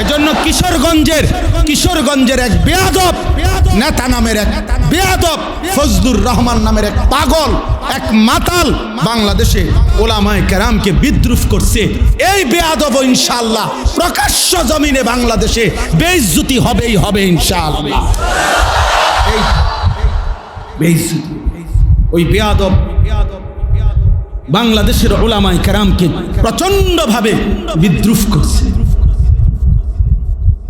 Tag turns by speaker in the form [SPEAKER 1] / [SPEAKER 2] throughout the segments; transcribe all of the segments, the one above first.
[SPEAKER 1] এজন্য কিশোরগঞ্জের এক বেয়াদব নেতা নামের এক বেয়াদব ফজলুর রহমান নামের এক পাগল, এক মাতাল বাংলাদেশে ওলামায়ে কেরামকে বিদ্রুপ করছে। এই বেয়াদব ইনশাআল্লাহ প্রকাশ্য জমিনে বাংলাদেশে বেইজ্জতি হবেই হবে ইনশাআল্লাহ। এই বেইজ্জতি ওই বেয়াদব বাংলাদেশের ওলামায়ে কেরামকে প্রচন্ডভাবে বিদ্রুপ করছে।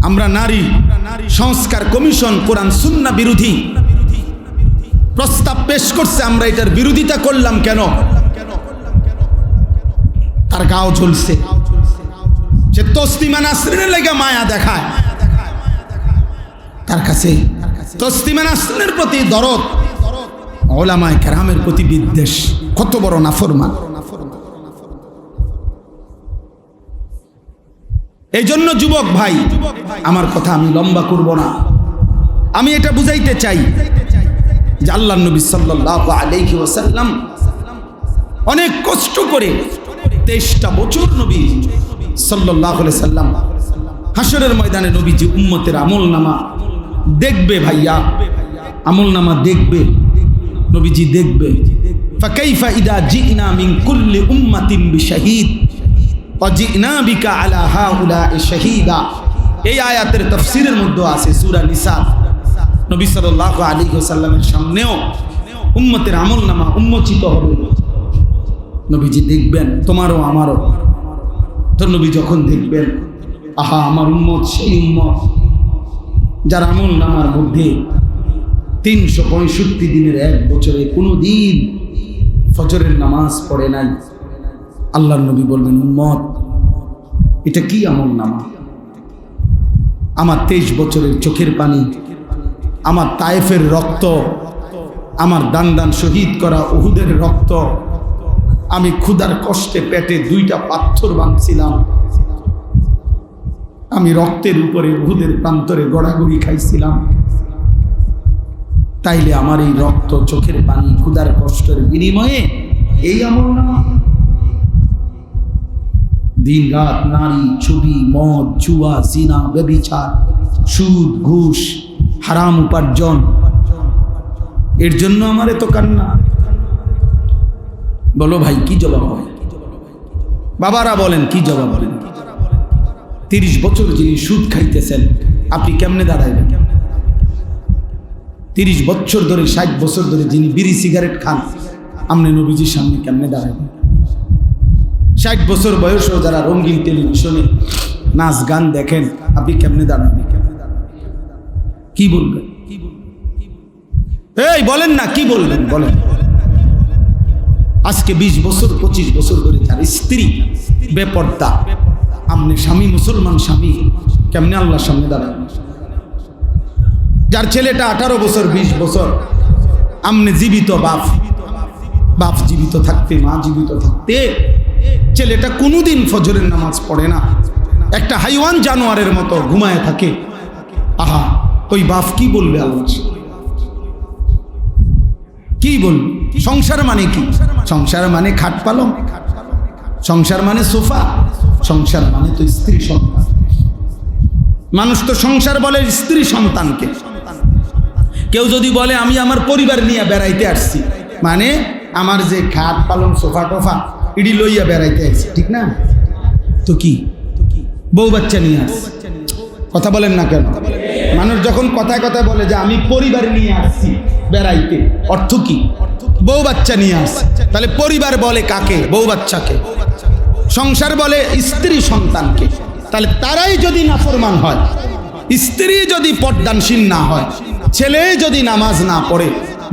[SPEAKER 1] আমরা নারী সংস্কার কমিশন কোরআন সুন্নাহ বিরোধী প্রস্তাব পেশ করছে, আমরা এটার বিরোধিতা করলাম কেন? তার গাও জ্বলছে, সে তসলিমা নাসরিনের লেগে মায়া দেখায়, তার কাছে তসলিমা নাসরিনের প্রতি দরদ, ওলামায়ে কেরামের প্রতি বিদ্বেষ। কত বড় নাফরমান! এই জন্য যুবক ভাই, আমার কথা আমি লম্বা করব না, আমি এটা বুঝাইতে চাই যে আল্লাহর নবী সাল্লাল্লাহু আলাইহি ওয়াসাল্লাম অনেক কষ্ট করে 23টা বছর নবী সাল্লাল্লাহু আলাইহি সাল্লাম হাসরের ময়দানে নবীজি উম্মতের আমলনামা দেখবে, ভাইয়া আমলনামা দেখবে, নবীজি দেখবে। ফাকাইফা ইদা জিনা মিন কুল্লি উম্মাতিন বিশাহিদ ওয়াজিনা বিকা আলা হাউলা'i শাহীদা। এই আয়াতের তাফসীরের মধ্যে আছে সূরা নিসা। নবী সাল্লাল্লাহু আলাইহি ওয়াসাল্লামের সামনেও উম্মতের আমলনামা উন্মোচিত হবে, নবীজি দেখবেন, তোমারও আমারও। তো নবী যখন দেখবেন, আহা আমার উম্মত সেই উম্মত যার আমলনামার মধ্যে 365 দিনের এক বছরে কোনো দিন ফজরের নামাজ পড়ে নাই। আল্লাহর নবী বলবেন, উম্মত এটা কি আমলনামা? আমার 23 বছরের চোখের পানি, আমার তায়েফের রক্ত, আমার দান দান শহীদ করা উহুদের রক্ত, আমি ক্ষুধার কষ্টে পেটে 2টা পাথর বাঁধছিলাম, আমি রক্তের উপরে উহুদের প্রান্তরে গড়াগড়ি খাইছিলাম, তাইলে আমার এই রক্ত, চোখের পানি, ক্ষুধার কষ্টের বিনিময়ে এই আমলনামা? দিন রাত নারী, ছবি, মদ, জুয়া, জিনা, ব্যভিচার, সুদ, ঘুষ, হারাম উপার্জন, এর জন্য আমার এত কান্না। বলো ভাই, কি জবাব হয়? বাবারা বলেন, কি জবাব বলেন? 30 বছর যিনি সুদ খাইতেছেন, আপনি কেমনে দাঁড়াইবেন? 30 বছর ধরে, 60 বছর ধরে যিনি বিড়ি সিগারেট খান, আপনি নবীজির সামনে কেমনে দাঁড়াইবেন? 60 বছর বয়সেও যারা রঙিন টেলিভিশনে নাচ গান দেখেন, আপনি কেমনে দাঁড়াবেন? কি বলবেন? এই বলেন না, কি বলবেন বলেন? আজকে 20 বছর 25 বছর ধরে যার স্ত্রী বেপর্দা, আপনি স্বামী, মুসলমান স্বামী, কেমনে আল্লাহর সামনে দাঁড়াবেন? যার ছেলেটা 18 বছর 20 বছর, আপনি জীবিত বাপ জীবিত থাকতে, মা জীবিত থাকতে ছেলেটা কোনোদিন ফজরের নামাজ পড়ে না, একটা হাইওয়ান জানোয়ারের মতো ঘুমায় থাকে। আহা, ওই বাপ কি বলবে আল্লাহ? কি বলবে? সংসার মানে কি? সংসার মানে খাট পালং, সংসার মানে সোফা, সংসার মানে তো স্ত্রী সন্তান। মানুষ তো সংসার বলে স্ত্রী সন্তানকে। কেউ যদি বলে আমি আমার পরিবার নিয়ে বেড়াইতে আসছি, মানে আমার যে খাট পালং, সোফা টোফা, ইডি লইয়া বেড়াইতে আসছি, ঠিক না? তো কি বউ বাচ্চা নিয়ে আসছি? কথা বলেন না কেন? মানুষ যখন কথায় কথায় বলে যে আমি পরিবার নিয়ে আসছি বেড়াইতে, অর্থ কি? বউ বাচ্চা নিয়ে আসছি। তাহলে পরিবার বলে কাকে? বউ বাচ্চাকে। সংসার বলে স্ত্রী সন্তানকে। তাহলে তারাই যদি নাফরমান হয়, স্ত্রী যদি পর্দানশীল না হয়, ছেলে যদি নামাজ না পড়ে,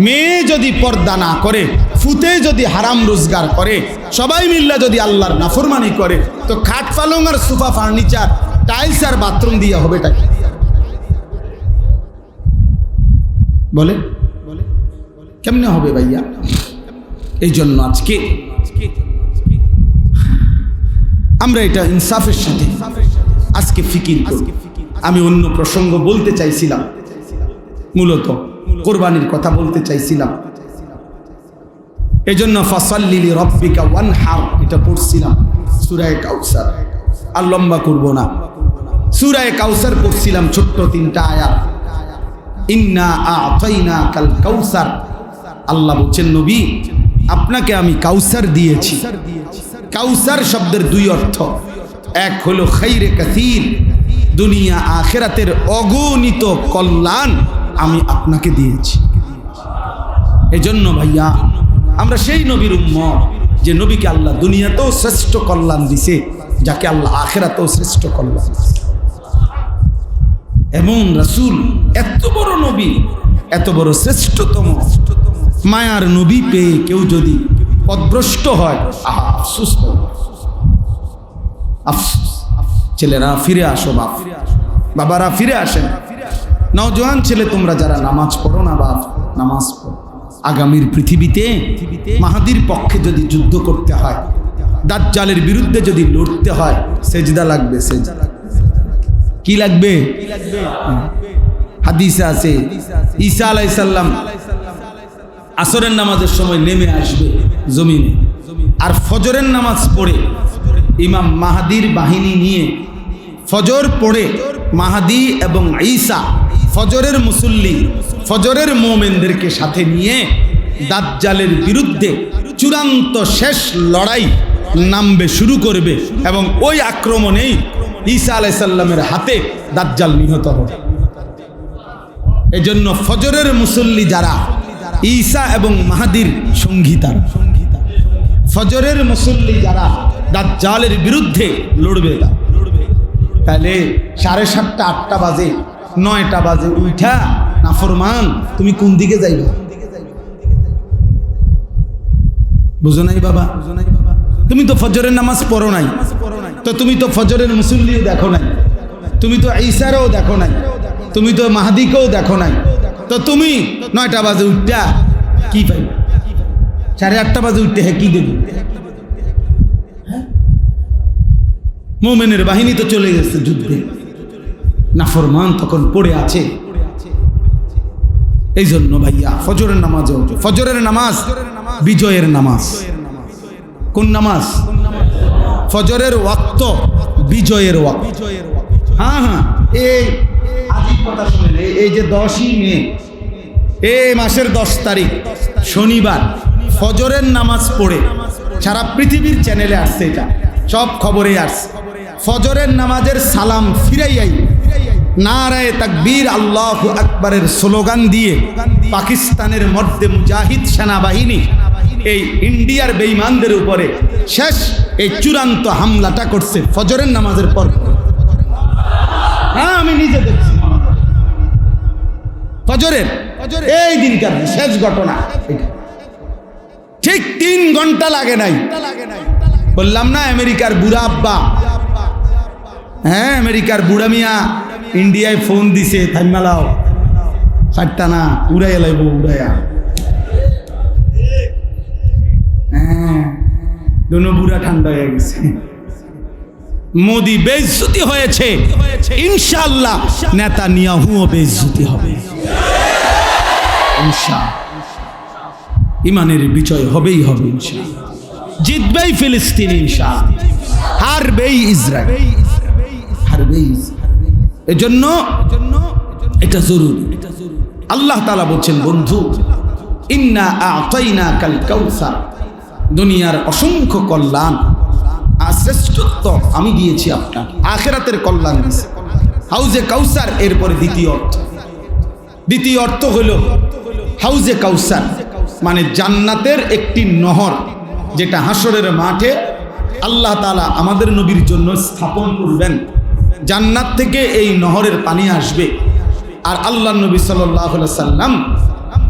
[SPEAKER 1] মেয়ে যদি পর্দা না করে, ফুতে যদি হারাম রোজগার করে, সবাই মিল্লা যদি আল্লাহর নাফরমানি করে, তো খাট পালং আর সোফা ফার্নিচার, টাইলস আর বাথরুম দিয়ে হবে তাই? বলে কেমনে হবে ভাইয়া? এই জন্য আজকে আমরা এটা ইনসাফের সাথে আজকে ফিকির করি। আমি অন্য প্রসঙ্গ বলতে চাইছিলাম, মূলত কোরবানির কথা বলতে চাইছিলাম। এজন্য ফাসাল্লি লিরাব্বিকা ওয়ানহার এটা পড়ছিলাম সূরা কাউসার। আর লম্বা করব না, সূরা কাউসার পড়ছিলাম, ছোট্ট 3টা আয়াত। ইন্না আ'তাইনাকাল কাউসার, আল্লাহ বলছেন নবী আপনাকে আমি কাউসার দিয়েছি। কাউসার শব্দের 2 অর্থ, এক হলো খাইরে কাসীর, দুনিয়া আখিরাতের অগণিত কল্যাণ আমি আপনাকে দিয়েছি। এজন্য ভাইয়া আমরা সেই নবীর উম্মত যে নবীকে আল্লাহ দুনিয়াতেও শ্রেষ্ঠ কল্যাণ দিছে, যাকে আল্লাহ আখিরাতেও শ্রেষ্ঠ কল্যাণ দিছে। এমন রাসূল, এত বড় নবী, এত বড় শ্রেষ্ঠতম মায়ার নবী পেয়ে কেউ যদি পথভ্রষ্ট হয়, আফসোস, আফসোস। ছেলেরা ফিরে আসো, বাবারা ফিরে আসেন। নওজোয়ান ছেলে তোমরা যারা নামাজ পড়ো না, বাপ নামাজ পড়ো। আগামীর পৃথিবীতে মাহাদির পক্ষে যদি যুদ্ধ করতে হয়, দাজ্জালের বিরুদ্ধে যদি লড়তে হয়, সেজদা লাগবে। সেজদা কি লাগবে? হাদিসে আছে ঈসা আলাইহিস সালাম আসরের নামাজের সময় নেমে আসবে জমিনে, আর ফজরের নামাজ পড়ে ইমাম মাহাদির বাহিনী নিয়ে ফজর পড়ে মাহাদি এবং ঈসা ফজরের মুসল্লি, ফজরের মুমিনদেরকে সাথে নিয়ে দাজ্জালের বিরুদ্ধে চূড়ান্ত শেষ লড়াই নামবে, শুরু করবে, এবং ওই আক্রমণেই ঈসা আলাইহিস সালামের হাতে দাজ্জাল নিহত হবে। এজন্য ফজরের মুসল্লি যারা ঈসা এবং মাহাদির সঙ্গীতা, ফজরের মুসল্লি যারা দাজ্জালের বিরুদ্ধে লড়বে, তাহলে 7:30 8টা বাজে 9টা বাজে উঠা নাফরমান তুমি কোন দিকে যাইবা? বুঝো নাই বাবা? তুমি তো ফজরের নামাজ পড়ো নাই, তো তুমি তো ফজরের মুসল্লিও দেখো নাই, তুমি তো ঈসারও দেখো নাই, তুমি তো মাহাদিকেও দেখো নাই, তো তুমি 9টা বাজে উঠা কি পাইবা? 8:30 বাজে উঠতে হ্যাঁ কি দেবে? মুমিনের বাহিনী তো চলে গেছে যুদ্ধে, নাফরমান তখন পড়ে আছে। এই জন্য ভাইয়া ফজরের নামাজ, ফজরের নামাজ বিজয়ের নামাজ। কোন নামাজ? ফজরের ওয়াক্ত বিজয়ের ওয়াক্ত। হ্যাঁ হ্যাঁ, এই আজীব কথা শুনেন, এই যে 10ই মে, এই মাসের 10 তারিখ শনিবার ফজরের নামাজ পড়ে সারা পৃথিবীর চ্যানেলে আসছে, এটা সব খবরে আসছে। ফজরের নামাজের সালাম ফিরাইয়াই নারায়ে তাকবীর আল্লাহু আকবারের স্লোগান দিয়ে পাকিস্তানের মধ্যে মুজাহিদ সেনাবাহিনী এই ইন্ডিয়ার বেঈমানদের উপরে শেষ এই চূড়ান্ত হামলাটা করছে ফজরের নামাজের পর। হ্যাঁ, আমি নিজে দেখছি ফজরের এই দিনকার শেষ ঘটনা। ঠিক 3 ঘন্টা লাগে নাই, বললাম না আমেরিকার বুড়া আব্বা, হ্যাঁ আমেরিকার বুড়া মিয়া ইন্ডিয়ায় ফোন দিছে, থাইমালাও ছাড়তা না, উড়াইয়া লাইব উড়াইয়া। হ্যাঁ, দোনো বুড়া ঠান্ডা হয়ে গেছে। মোদি বেইজ্জতি হয়েছে, ইনশাআল্লাহ নেতানিয়াহুও বেইজ্জতি হবে। ইনশাআল্লাহ ইমানের বিজয় হবেই হবে ইনশাআল্লাহ। জিতবেই ফিলিস্তিন ইনশাআল্লাহ, হারবেই ইসরায়েল, হারবেই। এজন্য এটা জরুরি। আল্লাহ তাআলা বলছেন, বন্ধু ইন্না আ'তাইনাকাল কাউসার, দুনিয়ার অসংখ্য কল্যাণ আর শ্রেষ্ঠত্ব আমি দিয়েছি আপনাকে, আখিরাতের কল্যাণ দিয়েছি। হাউজে কাউসার এরপরে দ্বিতীয় অর্থ হলো হাউজে কাউসার মানে জান্নাতের একটি নহর, যেটা হাসরের মাঠে আল্লাহ তাআলা আমাদের নবীর জন্য স্থাপন করবেন। জান্নাত থেকে এই নহরের পানি আসবে, আর আল্লাহ নবী সাল্লাল্লাহু আলাইহি সাল্লাম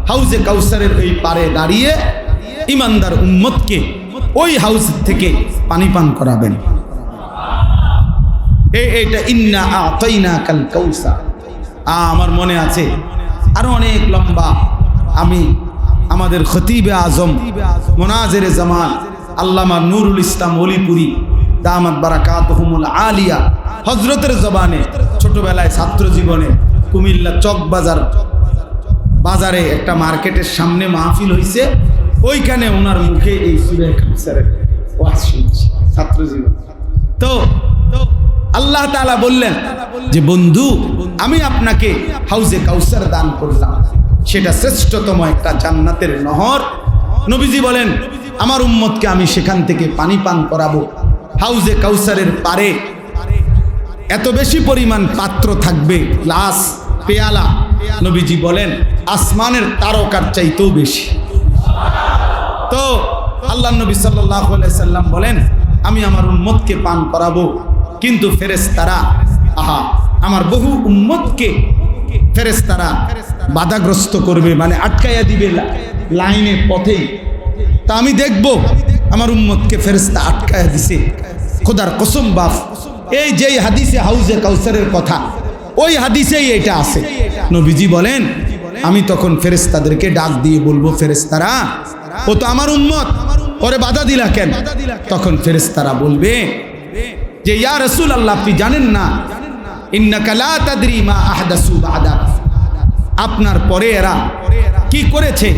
[SPEAKER 1] হাউজে কাউসারের এই পারে দাঁড়িয়ে ইমানদার উম্মতকে ওই হাউজ থেকে পানি পান করাবেন। এইটা ইন্না আ'তাইনাকাল কাউসার। আমার মনে আছে আরো অনেক লম্বা, আমি আমাদের খতিবে আজম মুনাজিরে জামান আল্লামা নুরুল ইসলাম ওলিপুরি দামাত বারাকাতুহুমুল আলিয়া হযরতের জবানে ছোটবেলায় ছাত্র জীবনে কুমিল্লা চক বাজারে একটা মার্কেটের সামনে মাহফিল হইছে, ওইখানে ওনার মুখে এই সূরা কাউসারের ওয়াজ শুনছি ছাত্র জীবন। তো আল্লাহ তাআলা বললেন যে বন্ধু আমি আপনাকে হাউজে কাউসার দান করলাম, সেটা শ্রেষ্ঠতম একটা জান্নাতের নহর। নবীজি বলেন আমার উম্মতকে আমি সেখান থেকে পানি পান করাবো। হাউজে কাউসারের পারে এত বেশি পরিমাণ পাত্র থাকবে, গ্লাস, পেয়ালা, নবীজি বলেন আসমানের তারকার চাইতেও বেশি। তো আল্লাহ নবী সাল্লাল্লাহু আলাইহি সাল্লাম বলেন আমি আমার উম্মতকে পান করাবো, কিন্তু ফেরেশতারা আমার বহু উম্মতকে ফেরেশতারা বাধাগ্রস্ত করবে, মানে আটকাইয়া দিবে লাইনে, পথেই। তা আমি দেখব আমার উম্মতকে ফেরেশতা আটকাইয়া দিছে। খোদার কসম বাপ, এই যেই হাদিসে হাউজে কাউসারের কথা, ওই হাদিসেই এটা আছে। নবীজি বলেন আমি তখন ফেরেশতাদেরকে ডাক দিয়ে বলবো, ফেরেশতারা ও তো আমার উম্মত, ওরে বাধা দিলা কেন? তখন ফেরেশতারা বলবে যে ইয়া রাসূলুল্লাহ আপনি জানেন না, ইন্নাকা লা তাদরি মা আহদাসু বাদাক, আপনার পরে এরা কি করেছে,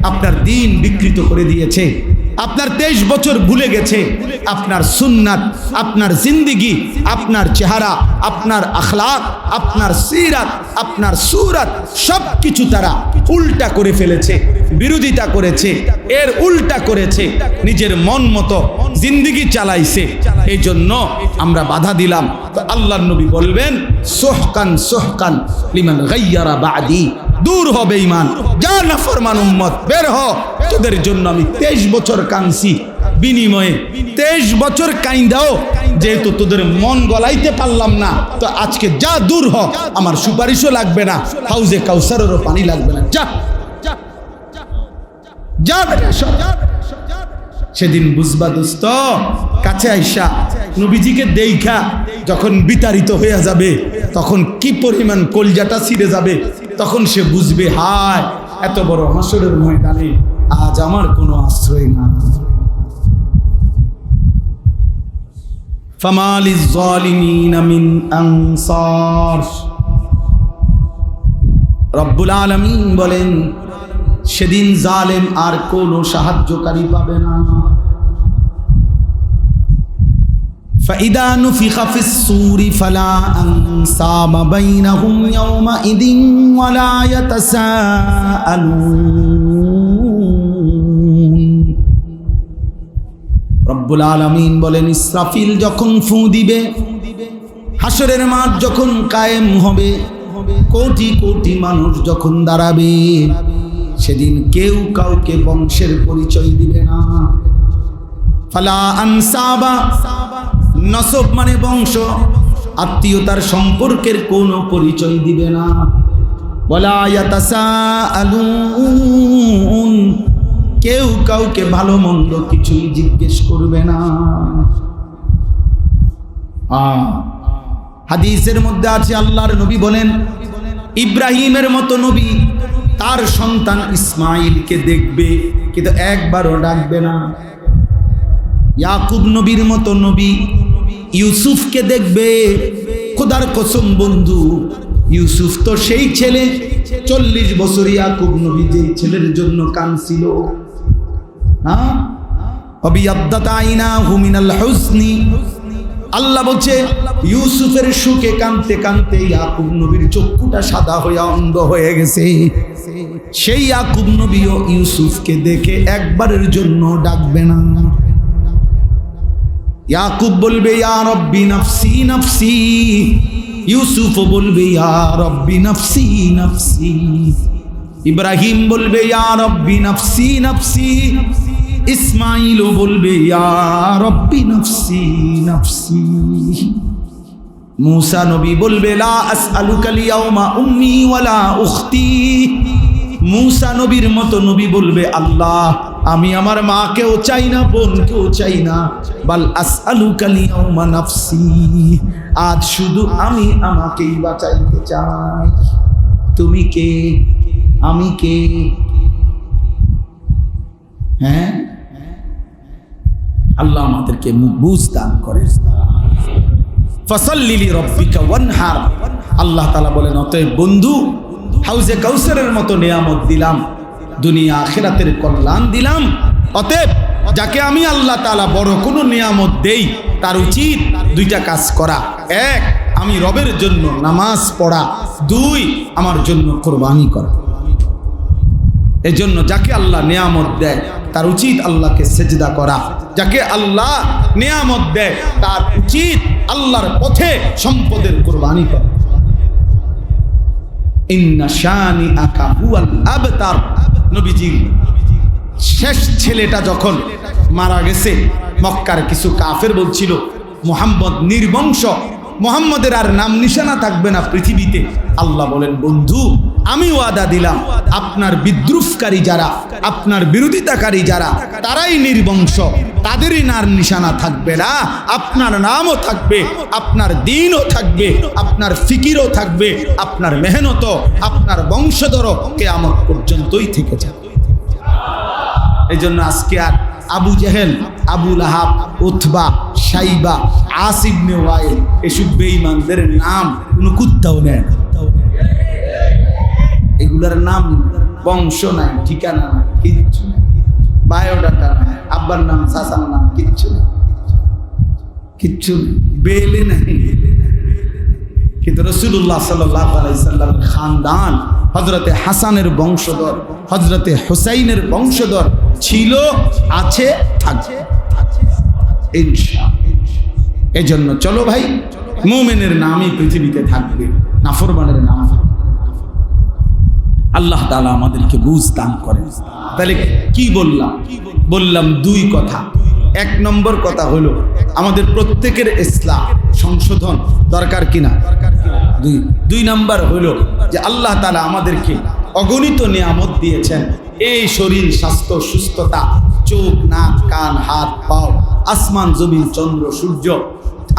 [SPEAKER 1] আপনার দ্বীন বিকৃত করে দিয়েছে, আপনার 23 বছর ভুলে গেছে, আপনার সুন্নাত, আপনার জিন্দেগি, আপনার চেহারা, আপনার আখলাক, আপনার সিরাত, আপনার সুরাত সব কিছু তারা উল্টা করে ফেলেছে, বিরোধিতা করেছে, এর উল্টা করেছে, নিজের মন মতো জিন্দেগি চালাইছে। এই জন্য আমরা বাধা দিলাম। তো আল্লাহর নবী বলবেন সোহকান সোহকান লিমান গায়্যারা বাদি, দূর হবে ঈমান, যা নাফরমান উম্মত বের হ, তোদের জন্য আমি 23 বছর কাঁদছি, বিনিময়ে 23 বছর কাইন্দাও যেহেতু তোদের মন গলাইতে পারলাম না, তো আজকে যা দূর হ, আমার সুপারিশও লাগবে না, হাউজে কাউসারেরও পানি লাগবে না, যা যা বেটা সব। সেদিন বুঝবা দোস্ত, কাছে আইসা নবীজিকে দেইখা যখন বিতাড়িত হয়ে যাবে, তখন কি পরিমাণ কলজাটা ছিঁড়ে যাবে, তখন সে বুঝবে হায় এত বড় হাসরের ময়দানে আজ আমার কোনো আশ্রয় না। ফামালিজ জালিমিনা মিন আনসার, রব্বুল আলামিন বলেন সেদিন জালেম আর কোনো সাহায্যকারী পাবে না। ফাইদা নুফিখা ফিস সূরি ফালা আনসাবা বাইনাহুম ইয়াওমাইদিন ওয়ালা ইয়াতাসাআলুন। রব্বুল আলামিন বলেন ইসরাফিল যখন ফু দিবে, হাসরের মাঠ যখন কায়েম হবে, কোটি কোটি মানুষ যখন দাঁড়াবে, সেদিন কেউ কাউকে বংশের পরিচয় দিবে না। ফালা আনসাবা, নসব মানে বংশ, আত্মীয়তার সম্পর্কের কোনো পরিচয় দিবে না। ওয়ালা ইয়াতাসাআলুন, কেউ কাউকে ভালো মন্দ কিছুই জিজ্ঞেস করবে না। হাদিসের মধ্যে আছে আল্লাহর নবী বলেন ইব্রাহিমের মতো নবী তার সন্তান ইসমাইলকে দেখবে, কিন্তু একবারও ডাকবে না। ইয়াকুব নবীর মতো নবী ইউসুফকে দেখবে। খোদার কসম বন্ধু, ইউসুফ তো সেই ছেলে, 40 বছর ইয়াকুব নবী যেই ছেলের জন্য কাঁদছিল, আবিয়াদ্দাত আইনাহু মিনাল হুসনি, আল্লাহ বলছে ইউসুফের সুখে কাঁদতে কাঁদতে ইয়াকুব নবীর চক্ষুটা সাদা হয়ে অন্ধ হয়ে গেছে। সেই ইয়াকুব নবীও ইউসুফকে দেখে একবারের জন্য ডাকবে না। ইয়াকুব বলবে ইয়া রব্বি নাফসি নাফসি, ইউসুফ বলবে ইয়া রব্বি নাফসি নাফসি, ইব্রাহিম বলবে ইয়া রব্বি নাফসি নাফসি, ইসমাইল বলবে ইয়া রব্বি নাফসি নাফসি, মুসা নবী বলবে লা আসআলুকা লিয়াউমা উম্মি ওয়ালা উখতি, মুসা নবীর মতো নবী বলবে আল্লাহ আমি আমার মাকেও চাই না, বোনকেও চাই না, বাল আসআলুকা লিয়াউমা নাফসি, আজ শুধু আমি আমাকেই বাঁচাইতে চাই। তুমি কে, আমি কে? হ্যাঁ, আল্লাহ আমাদেরকে বুঝ দান করে। ফাসাল্লি লিরাব্বিকা ওয়ানহার, আল্লাহ তাআলা বলেন অতএব বন্ধু হাউজে কাউসারের মতো নিয়ামত দিলাম, দুনিয়া আখিরাতের কল্যাণ দিলাম, অতএব যাকে আমি আল্লাহ তাআলা বড় কোনো নিয়ামত দেই তার উচিত দুইটা কাজ করা। এক, আমি রবের জন্য নামাজ পড়া। দুই, আমার জন্য কোরবানি করা। এজন্য যাকে আল্লাহ নিয়ামত দেয় তার উচিত আল্লাহকে সেজদা করা। যাকে আল্লাহ নিয়ামত দেয় তার উচিত আল্লাহর পথে সম্পদের কোরবানি করা। ইন্না শানিআকা হুয়াল আবতার। নবীজি শেষ ছেলেটা যখন মারা গেছে, মক্কার কিছু কাফের বলছিল মুহাম্মদ নির্বংশ, মুহাম্মদের আর নাম নিশানা থাকবে না পৃথিবীতে। আল্লাহ বলেন, বন্ধু আমি ওয়াদা দিলাম আপনার বিদ্রুপকারী যারা, আপনার বিরোধিতাকারী যারা, তারাই নির্বংশ, তাদেরই নার নিশানা থাকবে না। আপনার নামও থাকবে, আপনার দিনও থাকবে, আপনার ফিকিরও থাকবে, আপনার মেহনতও, আপনার বংশধরও কিয়ামত পর্যন্তই থেকে যাবে। এই জন্য আজকে আর আবু জেহেল, আবু লাহাব, উতবা, সাইবা, আস ইবনে ওয়াইল এসব বেঈমানদের নাম কোনো কুত্তাও নেয় না। এগুলার নাম বংশ নাই, ঠিকানা নাই, কিচ্ছু নাই, বায়োডাটা নাই, আব্বার নাম, চাচার নাম, কিচ্ছু নেই, কিচ্ছু নেই, বেলে নাই। কিন্তু রাসূলুল্লাহ সাল্লাল্লাহু আলাইহি সাল্লামের খানদান হযরতে হাসানের বংশধর, হযরতে হুসাইনের বংশধর ছিল, আছে, থাকবে ইনশাআল্লাহ। এজন্য চলো ভাই, মুমিনের নামই পৃথিবীতে থাকবে, নাফরমানের নাম। আল্লাহ তাআলা আমাদেরকে বুঝ দান করেন। তাহলে কি বললাম? বললাম দুই কথা। এক নম্বর কথা হলো আমাদের প্রত্যেকের ইসলাম সংশোধন দরকার কিনা। দুই নাম্বার হলো যে আল্লাহ তাআলা আমাদেরকে অগণিত নিয়ামত দিয়েছেন। এই শরীর, স্বাস্থ্য, সুস্থতা, চোখ, নাক, কান, হাত, পাও, আসমান, জমিন, চন্দ্র, সূর্য,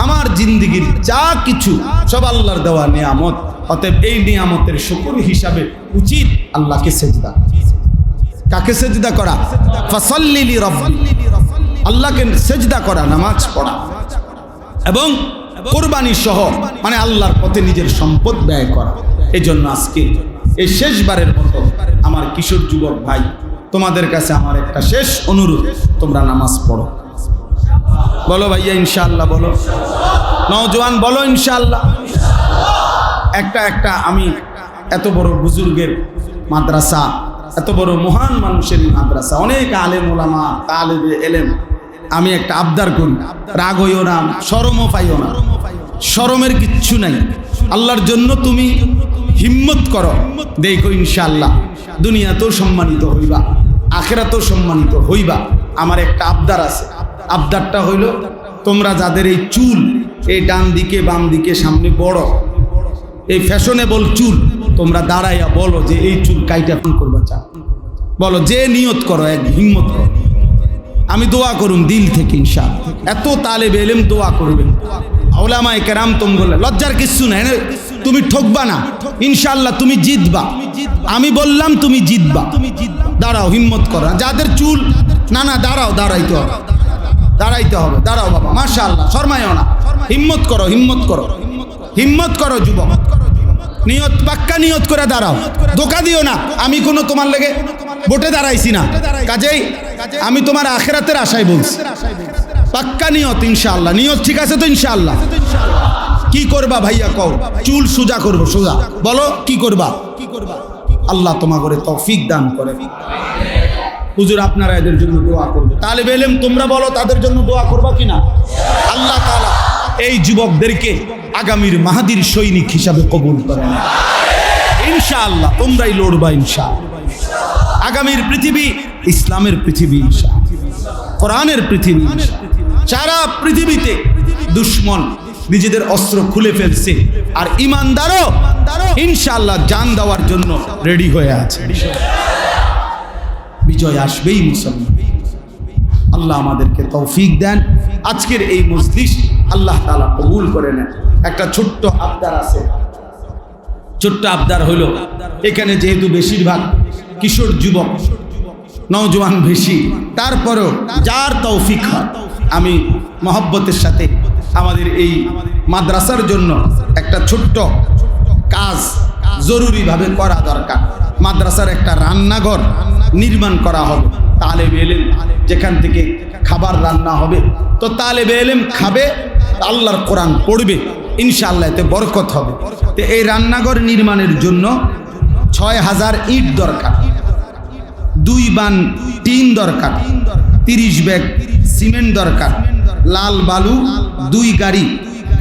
[SPEAKER 1] আমার জিন্দেগির যা কিছু সব আল্লাহর দেওয়া নিয়ামত। অতএব এই নিয়ামতের শুকর হিসাবে উচিত আল্লাহকে সেজদা। কাকে সেজদা করা? ফাসাল্লি লিরাব্বিক, আল্লাহকে সেজদা করা, নামাজ পড়া এবং কোরবানি সহ, মানে আল্লাহর পথে নিজের সম্পদ ব্যয় করা। এই জন্য আজকে এই শেষবারের মতো আমার কিশোর যুবক ভাই, তোমাদের কাছে আমার একটা শেষ অনুরোধ, তোমরা নামাজ পড়ো। বলো ভাইয়া ইনশাআল্লাহ, বলো নওজোয়ান, বলো ইনশাআল্লাহ। একটা আমি এত বড় বুজুর্গের মাদ্রাসা, এত বড় মহান মানুষের মাদ্রাসা, অনেক আলেম ওলামা, তালেবে এলেম, আমি একটা আবদার করি, রাগ হইও না, শরমও পাইও না, শরমের কিচ্ছু নাই। আল্লাহর জন্য তুমি হিম্মত করো, দেখো ইনশাআল্লাহ দুনিয়াতেও সম্মানিত হইবা, আখিরাতেও সম্মানিত হইবা। আমার একটা আবদার আছে, আবদারটা হইল তোমরা যাদের এই চুল, এই ডান দিকে বাম দিকে সামনে বড়, এই ফ্যাশনেবল চুল, তোমরা দাঁড়াইয়া বলো যে এই চুল কাইটা করবা চাও, বলো, যে নিয়ত করো, এক হিম্মত করো। আমি দোয়া করুন দিল থেকে ইনশাআল্লাহ। এত তালেবে ইলম দোয়া করবেন, উলামায়ে কেরাম, তুমি বললে লজ্জার কিচ্ছু নাই, তুমি ঠকবা না ইনশাআল্লাহ, তুমি জিতবা। আমি বললাম তুমি জিতবা। দাঁড়াও, হিম্মত করো। যাদের চুল না, দাঁড়াও, দাঁড়াইতে হবে, দাঁড়াইতে হবে, দাঁড়াও বাবা, মাশাআল্লাহ, শর্মায়ও না, হিম্মত করো, হিম্মত করো, হিম্মত করো যুবক, নিয়ত, পাক্কা নিয়ত করে দাঁড়াও, ধোঁকা দিও না। আমি কোনো তোমার লেগে ভোটে দাঁড়াইছি না, কাজেই আমি তোমার আখিরাতের আশায় বলছি। পাক্কা নিয়ত ইনশাআল্লাহ। নিয়ত ঠিক আছে তো ইনশাআল্লাহ? কি করবা ভাইয়া কও? চুল সোজা করবো, সোজা। বলো কি করবা? আল্লাহ তোমাকে তৌফিক দান করে। হুজুর আপনারা এদের জন্য দোয়া করবে। তালেবে ইলম তোমরা বলো, তাদের জন্য দোয়া করবা কিনা? আল্লাহ তাআলা এই যুবকদেরকে আগামীর মাহাদির সৈনিক হিসাবে কবুল করেন ইনশাআল্লাহ। তোমরাই লড়বা ইনশাআল্লাহ। আগামীর পৃথিবী ইসলামের পৃথিবী ইনশাআল্লাহ, কোরআনের পৃথিবী ইনশাআল্লাহ। সারা পৃথিবীতে দুশ্মন নিজেদের অস্ত্র খুলে ফেলছে, আর ইমানদারও ইনশাআল্লাহ জান দেওয়ার জন্য রেডি হয়ে আছে। বিজয় আসবেই মুসলমান। আল্লাহ আমাদেরকে তৌফিক দেন। আজকের এই মজলিস আল্লাহ তাআলা কবুল করে নেন। একটা ছোট্ট আবদার আছে, ছোট্ট আবদার হলো, এখানে যেহেতু বেশিরভাগ কিশোর যুবক, নওজোয়ান বেশি, তারপরেও যার তৌফিক হয়, আমি মহব্বতের সাথে আমাদের এই মাদ্রাসার জন্য একটা ছোট্ট কাজ জরুরিভাবে করা দরকার। মাদ্রাসার একটা রান্নাঘর নির্মাণ করা হবে, তালেবে ইলম যেখান থেকে খাবার রান্না হবে, তো তালেবে ইলম খাবে, আল্লাহর কোরআন পড়বে, ইনশাআল্লাহ এতে বরকত হবে। তো এই রান্নাঘর নির্মাণের জন্য ৬,০০০ ইট দরকার, 2 বান টিন দরকার, 30 ব্যাগ সিমেন্ট দরকার, লাল বালু 2 গাড়ি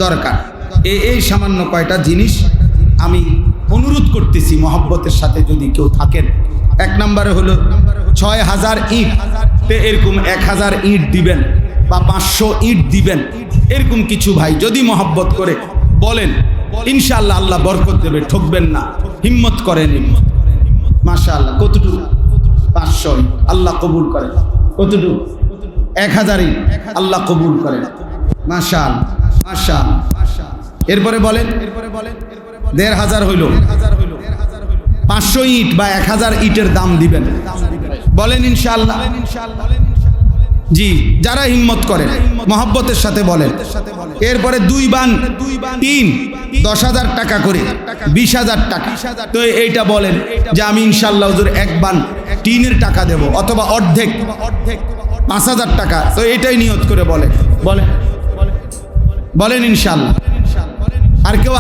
[SPEAKER 1] দরকার। এই সামান্য কয়টা জিনিস আমি অনুরোধ করতেছি মহব্বতের সাথে যদি কেউ থাকেন। 1 নম্বরে হলো ৬,০০০ ইট, তো এরকম ১,০০০ ইট দিবেন বা 500 ইট দিবেন, এরকম কিছু ভাই যদি মহব্বত করে বলেন, ইনশাআল্লাহ আল্লাহ বরকত দেবে, ঠকবেন না, হিম্মত করেন। মাশাআল্লাহ। কতটুকু? 500 ইট আল্লাহ কবুল করেন। কতটুকু? ১,০০০ ইট আল্লাহ কবুল করেন। মাশাআল্লাহ মাশাআল্লাহ। এরপরে বলেন ১,৫০০ হইল, 500 ইট বা ১,০০০ ইটের দাম দিবেন, বলেন ইনশাআল্লাহ। জি, যারা হিম্মত করেন মহব্বতের সাথে বলেন। এরপরে 2 বান টিন 10,০০০ টাকা করে, 20,০০০ টাকা। তো এইটা বলেন যে আমি ইনশাআল্লাহ হুজুর 1 বান টিনের টাকা দেব, অথবা অর্ধেক 5,০০০ টাকা। তো এটাই নিয়ত করে বলেন বলেন ইনশাআল্লাহ। আর কেউ